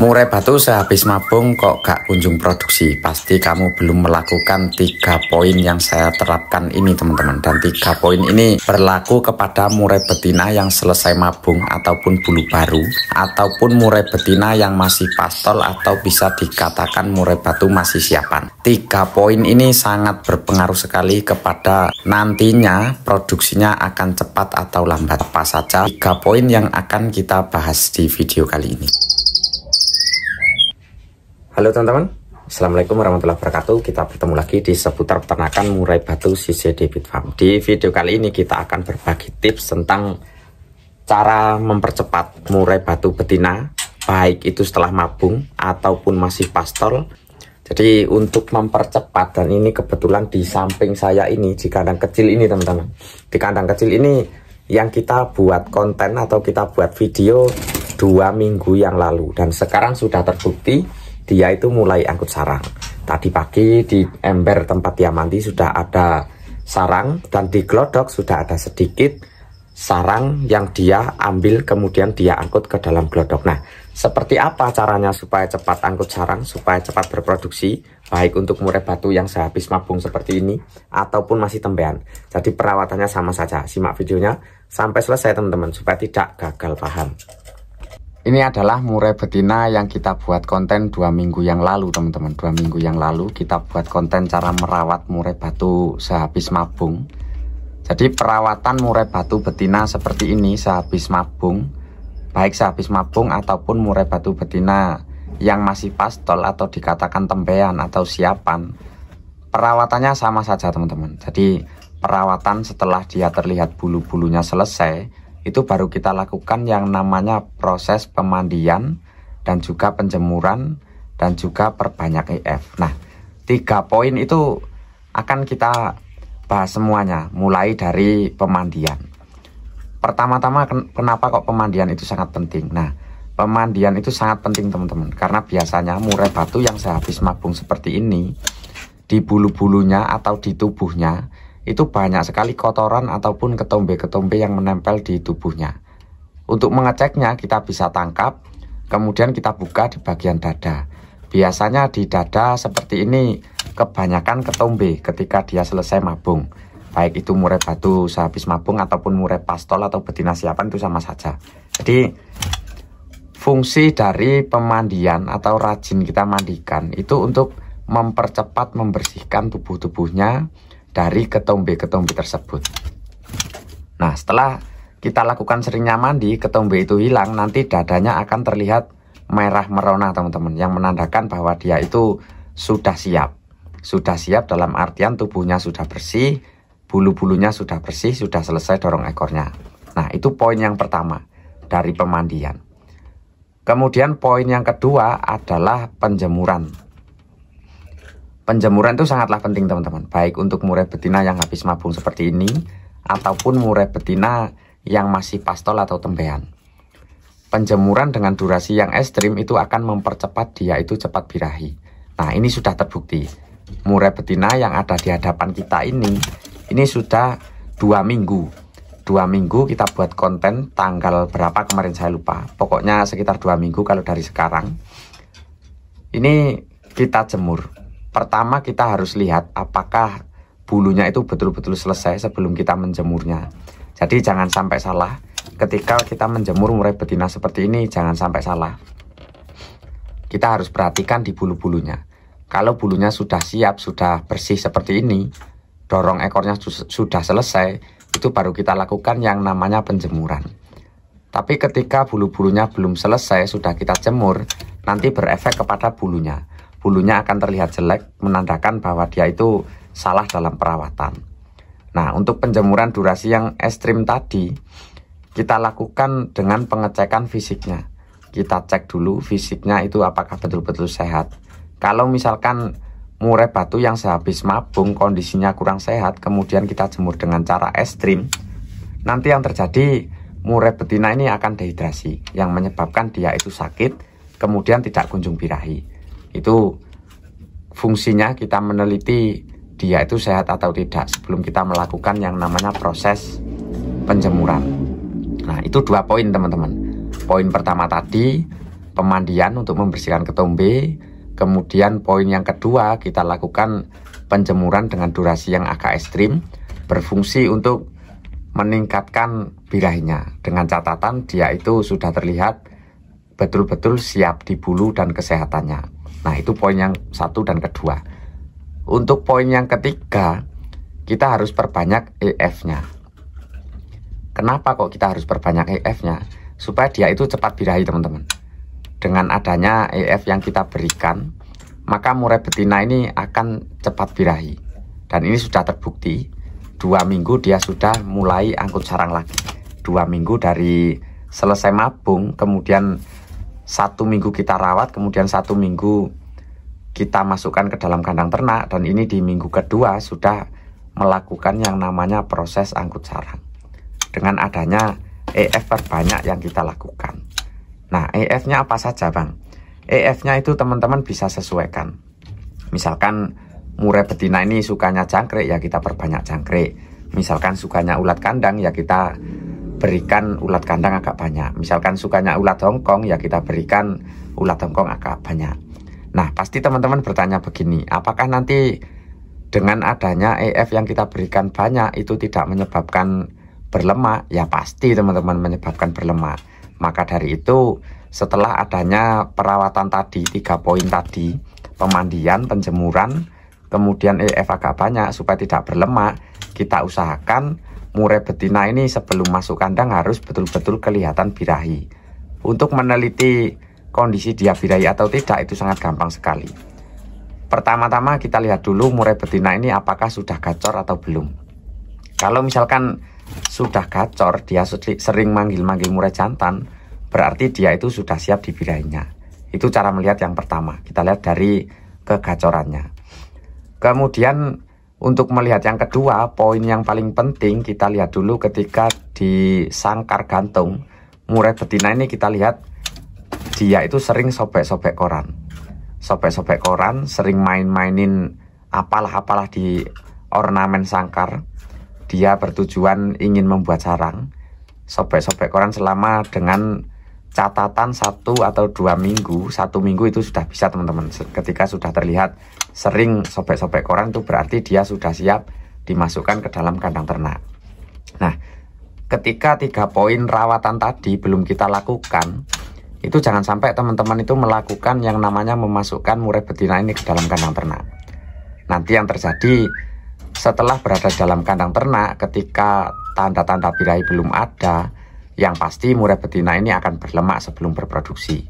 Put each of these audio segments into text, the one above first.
Murai batu sehabis mabung kok gak kunjung produksi. Pasti kamu belum melakukan 3 poin yang saya terapkan ini teman-teman. Dan 3 poin ini berlaku kepada murai betina yang selesai mabung ataupun bulu baru, ataupun murai betina yang masih pastol atau bisa dikatakan murai batu masih siapan. 3 poin ini sangat berpengaruh sekali kepada nantinya produksinya akan cepat atau lambat. Apa saja 3 poin yang akan kita bahas di video kali ini. Halo teman-teman, Assalamualaikum warahmatullahi wabarakatuh. Kita bertemu lagi di seputar peternakan murai batu CC David Farm. Di video kali ini kita akan berbagi tips tentang cara mempercepat murai batu betina, baik itu setelah mabung ataupun masih pastol. Jadi untuk mempercepat, dan ini kebetulan di samping saya ini, di kandang kecil ini teman-teman. Di kandang kecil ini yang kita buat konten atau kita buat video 2 minggu yang lalu. Dan sekarang sudah terbukti dia itu mulai angkut sarang. Tadi pagi di ember tempat dia mandi sudah ada sarang, dan di glodok sudah ada sedikit sarang yang dia ambil kemudian dia angkut ke dalam glodok. Nah, seperti apa caranya supaya cepat angkut sarang, supaya cepat berproduksi, baik untuk murai batu yang sehabis mabung seperti ini ataupun masih tembean. Jadi perawatannya sama saja. Simak videonya sampai selesai teman-teman supaya tidak gagal paham. Ini adalah murai betina yang kita buat konten 2 minggu yang lalu teman-teman. 2 minggu yang lalu kita buat konten cara merawat murai batu sehabis mabung. Jadi perawatan murai batu betina seperti ini sehabis mabung, baik sehabis mabung ataupun murai batu betina yang masih pastol atau dikatakan tembean atau siapan, perawatannya sama saja teman-teman. Jadi perawatan setelah dia terlihat bulu-bulunya selesai, itu baru kita lakukan yang namanya proses pemandian dan juga penjemuran dan juga perbanyak EF. Nah, 3 poin itu akan kita bahas semuanya, mulai dari pemandian. Pertama-tama, kenapa kok pemandian itu sangat penting? Nah, pemandian itu sangat penting teman-teman, karena biasanya murai batu yang sehabis mabung seperti ini, di bulu-bulunya atau di tubuhnya itu banyak sekali kotoran ataupun ketombe-ketombe yang menempel di tubuhnya. Untuk mengeceknya kita bisa tangkap, kemudian kita buka di bagian dada. Biasanya di dada seperti ini kebanyakan ketombe ketika dia selesai mabung. Baik itu murai batu sehabis mabung ataupun murai pastol atau betina siapan, itu sama saja. Jadi fungsi dari pemandian atau rajin kita mandikan itu untuk mempercepat membersihkan tubuh-tubuhnya dari ketombe-ketombe tersebut. Nah, setelah kita lakukan seringnya mandi, ketombe itu hilang, nanti dadanya akan terlihat merah merona teman-teman, yang menandakan bahwa dia itu sudah siap. Sudah siap dalam artian tubuhnya sudah bersih, bulu-bulunya sudah bersih, sudah selesai dorong ekornya. Nah, itu poin yang pertama dari pemandian. Kemudian poin yang kedua adalah penjemuran. Penjemuran itu sangatlah penting teman-teman, baik untuk murai betina yang habis mabung seperti ini ataupun murai betina yang masih pastol atau tembean. Penjemuran dengan durasi yang ekstrim itu akan mempercepat dia itu cepat birahi. Nah, ini sudah terbukti. Murai betina yang ada di hadapan kita ini sudah 2 minggu. 2 minggu kita buat konten tanggal berapa kemarin saya lupa. Pokoknya sekitar 2 minggu kalau dari sekarang. Ini kita jemur. Pertama kita harus lihat apakah bulunya itu betul-betul selesai sebelum kita menjemurnya. Jadi jangan sampai salah ketika kita menjemur murai betina seperti ini, jangan sampai salah. Kita harus perhatikan di bulu-bulunya. Kalau bulunya sudah siap, sudah bersih seperti ini, dorong ekornya sudah selesai, itu baru kita lakukan yang namanya penjemuran. Tapi ketika bulu-bulunya belum selesai, sudah kita jemur, nanti berefek kepada bulunya. Bulunya akan terlihat jelek, menandakan bahwa dia itu salah dalam perawatan. Nah, untuk penjemuran durasi yang ekstrim tadi, kita lakukan dengan pengecekan fisiknya. Kita cek dulu fisiknya itu apakah betul-betul sehat. Kalau misalkan murai batu yang sehabis mabung kondisinya kurang sehat, kemudian kita jemur dengan cara ekstrim, nanti yang terjadi murai betina ini akan dehidrasi, yang menyebabkan dia itu sakit, kemudian tidak kunjung birahi. Itu fungsinya kita meneliti dia itu sehat atau tidak sebelum kita melakukan yang namanya proses penjemuran. Nah, itu 2 poin teman-teman. Poin pertama tadi pemandian untuk membersihkan ketombe. Kemudian poin yang kedua, kita lakukan penjemuran dengan durasi yang agak ekstrim, berfungsi untuk meningkatkan birahinya, dengan catatan dia itu sudah terlihat betul-betul siap di bulu dan kesehatannya. Nah, itu poin yang satu dan kedua. Untuk poin yang ketiga, kita harus perbanyak EF-nya. Kenapa kok kita harus perbanyak EF-nya? Supaya dia itu cepat birahi, teman-teman. Dengan adanya EF yang kita berikan, maka murai betina ini akan cepat birahi. Dan ini sudah terbukti, 2 minggu dia sudah mulai angkut sarang lagi. 2 minggu dari selesai mabung, kemudian 1 minggu kita rawat, kemudian 1 minggu kita masukkan ke dalam kandang ternak, dan ini di minggu kedua sudah melakukan yang namanya proses angkut sarang. Dengan adanya EF terbanyak yang kita lakukan. Nah, EF-nya apa saja, Bang? EF-nya itu teman-teman bisa sesuaikan. Misalkan murai betina ini sukanya jangkrik, ya kita perbanyak jangkrik. Misalkan sukanya ulat kandang, ya kita berikan ulat kandang agak banyak. Misalkan sukanya ulat Hongkong, ya kita berikan ulat Hongkong agak banyak. Nah, pasti teman-teman bertanya begini, apakah nanti dengan adanya EF yang kita berikan banyak itu tidak menyebabkan berlemak? Ya pasti teman-teman menyebabkan berlemak. Maka dari itu, setelah adanya perawatan tadi, 3 poin tadi, pemandian, penjemuran, kemudian EF agak banyak supaya tidak berlemak, kita usahakan murai betina ini sebelum masuk kandang harus betul-betul kelihatan birahi. Untuk meneliti kondisi dia birahi atau tidak itu sangat gampang sekali. Pertama-tama kita lihat dulu murai betina ini apakah sudah gacor atau belum. Kalau misalkan sudah gacor, dia sering manggil-manggil murai jantan, berarti dia itu sudah siap dibirahinya. Itu cara melihat yang pertama, kita lihat dari kegacorannya. Kemudian untuk melihat yang kedua, poin yang paling penting kita lihat dulu ketika di sangkar gantung murai betina ini, kita lihat dia itu sering sobek-sobek koran. Sobek-sobek koran, sering main-mainin apalah-apalah di ornamen sangkar. Dia bertujuan ingin membuat sarang. Sobek-sobek koran selama dengan catatan 1 atau 2 minggu. 1 minggu itu sudah bisa, teman-teman. Ketika sudah terlihat sering sobek-sobek koran, itu berarti dia sudah siap dimasukkan ke dalam kandang ternak. Nah, ketika 3 poin rawatan tadi belum kita lakukan, itu jangan sampai teman-teman itu melakukan yang namanya memasukkan murai betina ini ke dalam kandang ternak. Nanti yang terjadi, setelah berada dalam kandang ternak, ketika tanda-tanda birahi belum ada, yang pasti murai betina ini akan berlemak sebelum berproduksi.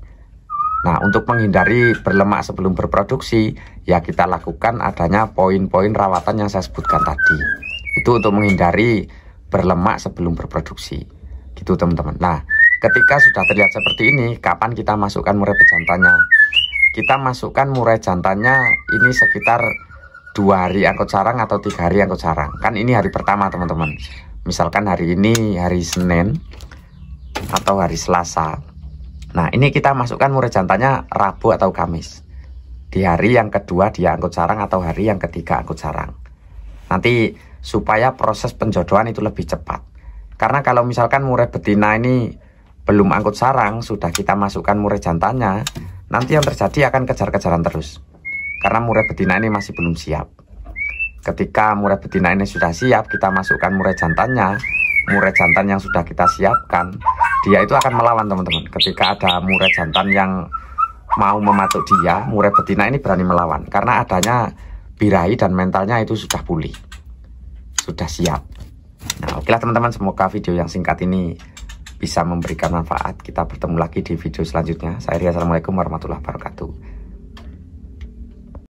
Nah, untuk menghindari berlemak sebelum berproduksi, ya kita lakukan adanya poin-poin rawatan yang saya sebutkan tadi. Itu untuk menghindari berlemak sebelum berproduksi. Gitu, teman-teman. Nah, ketika sudah terlihat seperti ini, kapan kita masukkan murai bejantannya? Kita masukkan murai jantannya ini sekitar 2 hari angkut sarang atau 3 hari angkut sarang. Kan ini hari pertama, teman-teman. Misalkan hari ini hari Senin atau hari Selasa. Nah, ini kita masukkan murai jantannya Rabu atau Kamis. Di hari yang kedua dia angkut sarang atau hari yang ketiga angkut sarang. Nanti supaya proses penjodohan itu lebih cepat. Karena kalau misalkan murai betina ini belum angkut sarang, sudah kita masukkan murai jantannya, nanti yang terjadi akan kejar-kejaran terus. Karena murai betina ini masih belum siap. Ketika murai betina ini sudah siap, kita masukkan murai jantannya. Murai jantan yang sudah kita siapkan, dia itu akan melawan, teman-teman. Ketika ada murai jantan yang mau mematuk dia, murai betina ini berani melawan. Karena adanya birahi dan mentalnya itu sudah pulih, sudah siap. Nah, okelah teman-teman, semoga video yang singkat ini bisa memberikan manfaat. Kita bertemu lagi di video selanjutnya. Saya Ria, assalamualaikum warahmatullahi wabarakatuh.